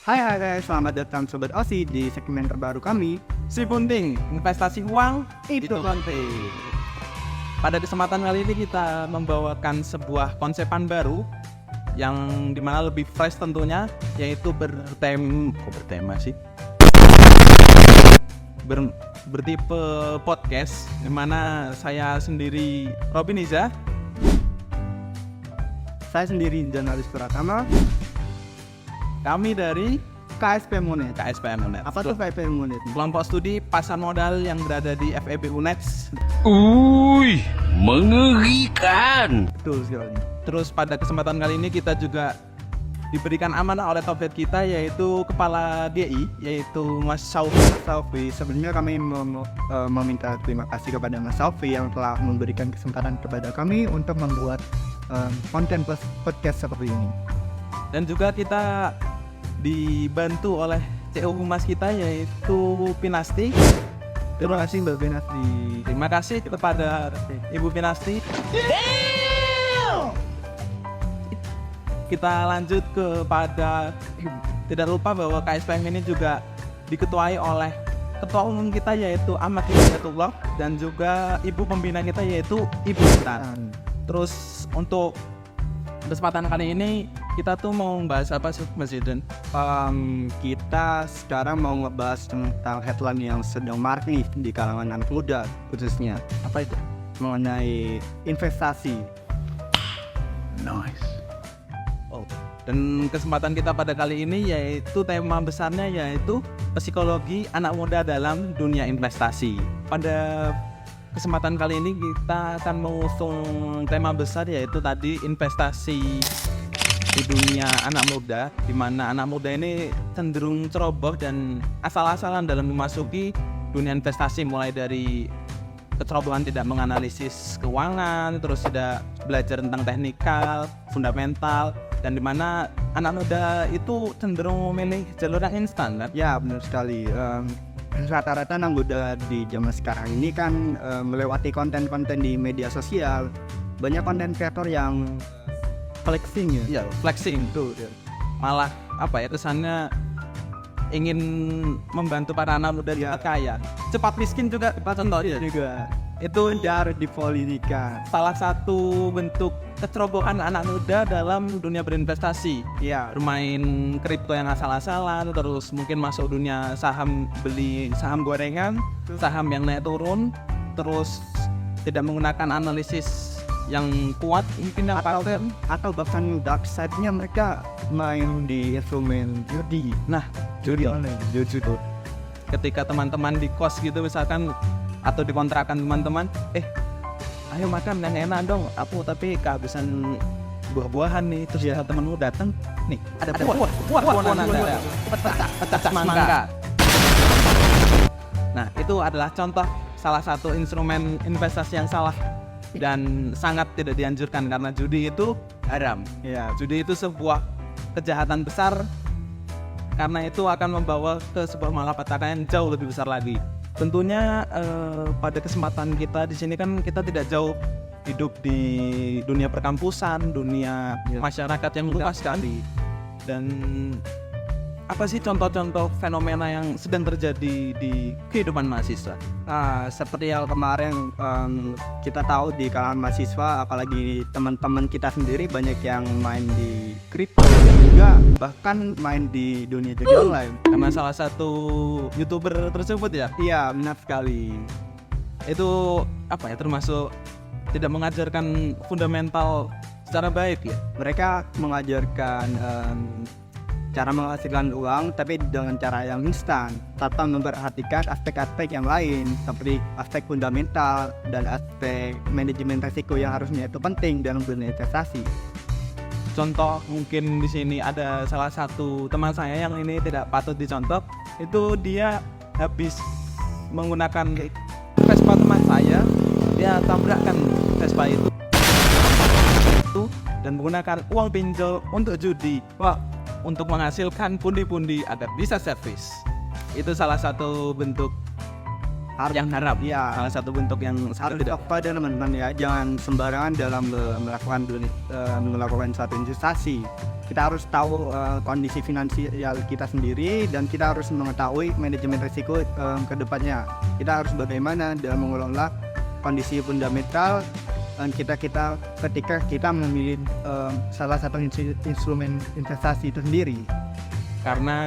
Hai, selamat datang Sobat OSI di segmen terbaru kami, Si Bunting, investasi uang Itu penting. Pada kesempatan kali ini kita membawakan sebuah konsepan baru yang dimana lebih fresh tentunya, yaitu bertipe podcast, dimana saya sendiri Robin Iza. Saya sendiri jurnalis Pratama, Kami dari KSP Monet. KSPM UNED. Apa tuh KSP Monet? Kelompok studi pasar modal yang berada di FEB UNED. Uy, mengerikan. Betul sekali. Terus pada kesempatan kali ini kita juga diberikan amanah oleh Taufik kita, yaitu Kepala DI, yaitu Mas Saufi, sebenarnya kami meminta terima kasih kepada Mas Saufi yang telah memberikan kesempatan kepada kami untuk membuat konten podcast seperti ini. Dan juga kita dibantu oleh CEO Humas kita, yaitu Pinasti. Terima kasih Mbak Benasri. Terima kasih kepada Ibu Pinasti. Kita lanjut kepada, tidak lupa bahwa KSPM ini juga diketuai oleh Ketua Umum kita, yaitu Ahmad Hidayatullah, dan juga Ibu Pembina kita, yaitu Ibu Intan. Terus untuk kesempatan kali ini kita tuh mau membahas apa sih Mas Iden? Kita sekarang mau ngebahas tentang headline yang sedang marak di kalangan anak muda khususnya. Apa itu? Mengenai investasi. Nice. Dan kesempatan kita pada kali ini yaitu tema besarnya yaitu psikologi anak muda dalam dunia investasi. Pada kesempatan kali ini kita akan mengusung tema besar, yaitu tadi investasi di dunia anak muda, di mana anak muda ini cenderung ceroboh dan asal-asalan dalam memasuki dunia investasi, mulai dari kecerobohan tidak menganalisis keuangan, terus tidak belajar tentang teknikal, fundamental, dan dimana anak muda itu cenderung memilih jalur yang instan kan? Ya benar sekali. Rata-rata anak muda di zaman sekarang ini kan melewati konten-konten di media sosial. Banyak konten kreator yang flexing ya. Iya, flexing tuh. Malah apa ya, kesannya ingin membantu para anak muda cepat kaya, cepat miskin juga contohnya. Juga Itu harus dipolitikan. salah satu bentuk kecerobohan anak muda dalam dunia berinvestasi. Ya, Bermain kripto yang asal-asalan, terus mungkin masuk dunia saham, beli saham gorengan, saham yang naik turun, terus tidak menggunakan analisis yang kuat, mungkin yang pattern. atau bahkan dark side-nya mereka main di instrumen judi. Nah, Judi online, judi tuh. ketika teman-teman di kos gitu misalkan, atau dikontrakan teman-teman, ayo makan yang enak dong, aku tapi kehabisan buah-buahan nih. Terus ya temenmu datang, nih ada buah Anda, pecah semangka. Nah, itu adalah contoh salah satu instrumen investasi yang salah dan sangat tidak dianjurkan, karena judi itu haram. Ya, Judi itu sebuah kejahatan besar, karena itu akan membawa ke sebuah malapetaka yang jauh lebih besar lagi. Tentunya pada kesempatan kita di sini kan kita tidak jauh hidup di dunia perkampusan, dunia masyarakat yang luas sekali. Dan apa sih contoh-contoh fenomena yang sedang terjadi di kehidupan mahasiswa? seperti yang kemarin kita tahu di kalangan mahasiswa, apalagi teman-teman kita sendiri banyak yang main di kripto dan juga bahkan main di dunia judi online. Karena salah satu YouTuber tersebut ya, Iya, benar sekali. itu apa ya, termasuk tidak mengajarkan fundamental secara baik ya. Mereka mengajarkan cara menghasilkan uang tapi dengan cara yang instan tanpa memperhatikan aspek-aspek yang lain seperti aspek fundamental dan aspek manajemen risiko yang harusnya itu penting dalam berinvestasi. Contoh mungkin di sini ada salah satu teman saya yang ini tidak patut dicontoh. Itu dia habis menggunakan Vespa teman saya, dia tabrakkan Vespa itu dan menggunakan uang pinjol untuk judi. Wah, untuk menghasilkan pundi-pundi agar bisa servis. Itu salah satu bentuk yang harap. Iya. Salah satu bentuk yang Harus tidak. waspada teman-teman ya, jangan sembarangan dalam melakukan suatu investasi. Kita harus tahu kondisi finansial kita sendiri dan kita harus mengetahui manajemen risiko ke depannya. Kita harus bagaimana dalam mengelola kondisi fundamental kita ketika kita memilih salah satu instrumen investasi itu sendiri. Karena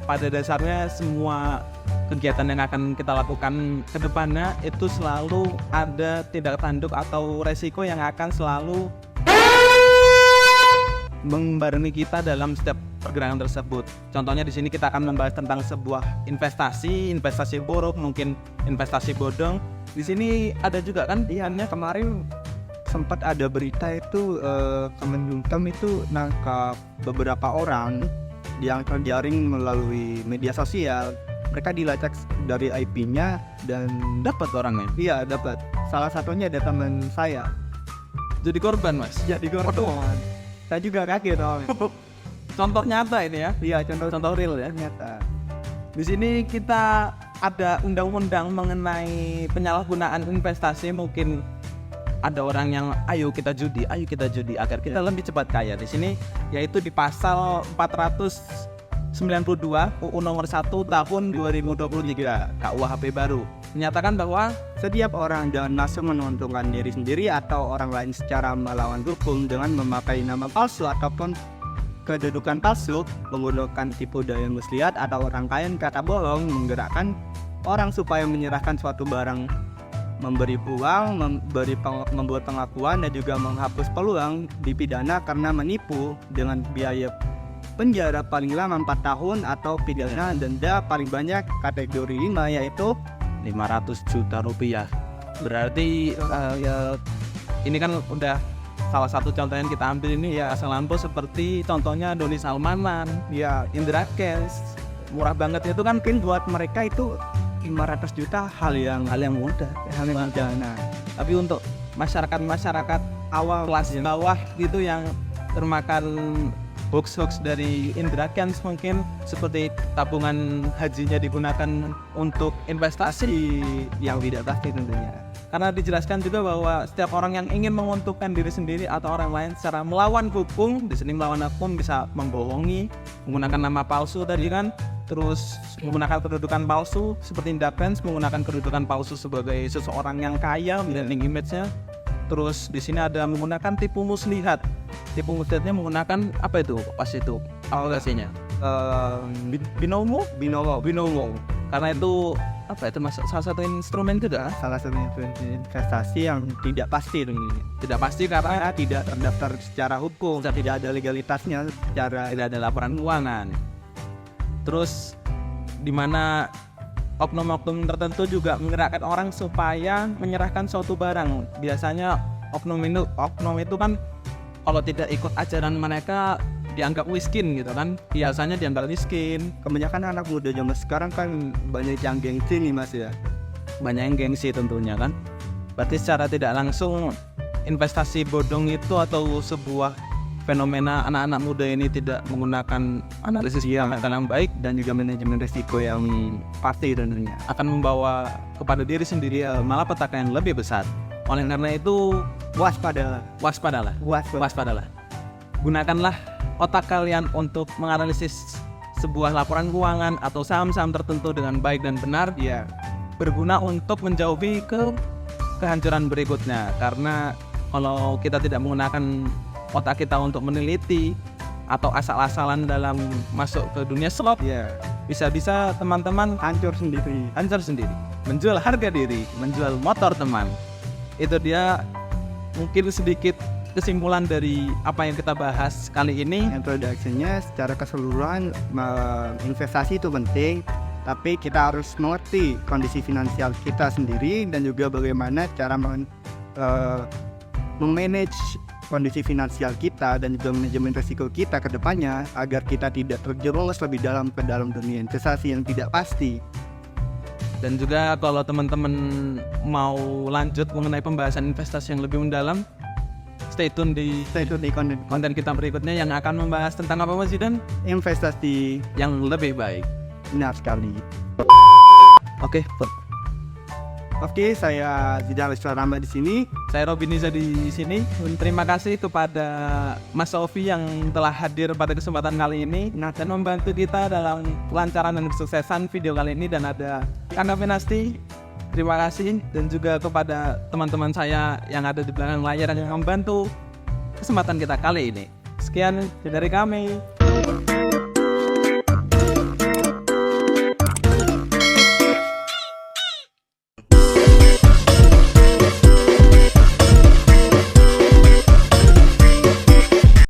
pada dasarnya semua kegiatan yang akan kita lakukan ke depannya itu selalu ada tindak tanduk atau resiko yang akan selalu membarengi kita dalam setiap pergerakan tersebut. Contohnya di sini kita akan membahas tentang sebuah investasi buruk, mungkin investasi bodong. Di sini ada juga kan Iya, kemarin sempat ada berita itu Kemenkumham itu nangkap beberapa orang yang terjaring melalui media sosial. Mereka dilacak dari IP-nya dan dapat orangnya. iya dapat. Salah satunya ada teman saya. Jadi korban, Mas. Jadi korban. Saya juga kaget soalnya. Contoh nyata ini ya. Iya, Contoh real ya. ternyata. Di sini kita ada undang-undang mengenai penyalahgunaan investasi. Mungkin ada orang yang ayo kita judi agar kita lebih cepat kaya. Di sini yaitu di pasal 492 UU nomor 1 tahun 2023 KUHP baru menyatakan bahwa Setiap orang jangan langsung menguntungkan diri sendiri atau orang lain secara melawan hukum dengan memakai nama palsu ataupun kedudukan palsu, menggunakan tipu daya muslihat atau rangkaian kata bohong, menggerakkan orang supaya menyerahkan suatu barang, memberi uang, membuat pengakuan dan juga menghapus peluang, dipidana karena menipu dengan biaya penjara paling lama 4 tahun atau pidana denda paling banyak kategori 5 yaitu 500 juta rupiah. Berarti ya ini kan udah salah satu contoh yang kita ambil ini ya asal lampu seperti contohnya Doni Salmanan, ya Indra Kents. Murah banget itu kan. mungkin buat mereka itu 500 juta hal yang mudah. dana. Tapi untuk masyarakat Awal kelas bawah gitu yang termakan hoax dari Indra Kents, mungkin seperti tabungan hajinya digunakan untuk investasi yang tidak pasti tentunya. karena dijelaskan juga bahwa setiap orang yang ingin menguntungkan diri sendiri atau orang lain secara melawan hukum, di sini melawan hukum bisa membohongi, menggunakan nama palsu tadi kan, terus menggunakan kedudukan palsu seperti Indra Kents menggunakan kedudukan palsu sebagai seseorang yang kaya, branding image-nya. Terus di sini ada menggunakan tipu muslihat. Tipu muslihatnya menggunakan apa itu? Pas itu aplikasinya. Binomo. Karena itu apa itu salah satu instrumen juga. Salah satu investasi yang tidak pasti tentunya. Tidak pasti karena Tidak terdaftar secara hukum, tidak ada legalitasnya secara tidak ada laporan keuangan. Terus di mana oknum-oknum tertentu juga menggerakkan orang supaya menyerahkan suatu barang. Biasanya oknum itu kan kalau tidak ikut ajaran mereka dianggap miskin gitu kan. Biasanya dianggap miskin. kebanyakan anak muda zaman sekarang kan banyak yang gengsi nih Mas ya. Banyak yang gengsi tentunya kan. Berarti secara tidak langsung investasi bodong itu atau sebuah fenomena anak-anak muda ini tidak menggunakan analisis yang baik Dan juga manajemen risiko yang pasti tentunya. akan membawa kepada diri sendiri malah petaka yang lebih besar. Oleh karena itu waspadalah. Gunakanlah otak kalian untuk menganalisis sebuah laporan keuangan atau saham-saham tertentu dengan baik dan benar. Iya. Berguna untuk menjauhi kehancuran berikutnya. Karena kalau kita tidak menggunakan otak kita untuk meneliti atau asal-asalan dalam masuk ke dunia slot, Iya. bisa-bisa teman-teman Hancur sendiri. menjual harga diri, menjual motor teman. Itu dia mungkin sedikit kesimpulan dari apa yang kita bahas kali ini. Introduksinya secara keseluruhan, investasi itu penting, tapi kita harus mengerti kondisi finansial kita sendiri dan juga bagaimana cara memanage kondisi finansial kita dan juga manajemen risiko kita ke depannya agar kita tidak terjerumus lebih dalam ke dalam dunia investasi yang tidak pasti. Dan juga kalau teman-teman mau lanjut mengenai pembahasan investasi yang lebih mendalam, stay tune di konten kita berikutnya yang akan membahas tentang apa Mas Zidan? Investasi Yang lebih baik. benar sekali. Oke, Oke, saya Zidan Wiswarama di sini. Saya Robin Niza di sini. Terima kasih kepada Mas Sofi yang telah hadir pada kesempatan kali ini dan membantu kita dalam kelancaran dan kesuksesan video kali ini. Dan ada Kang Penasti, terima kasih, dan juga kepada teman-teman saya yang ada di belakang layar yang membantu kesempatan kita kali ini. Sekian dari kami.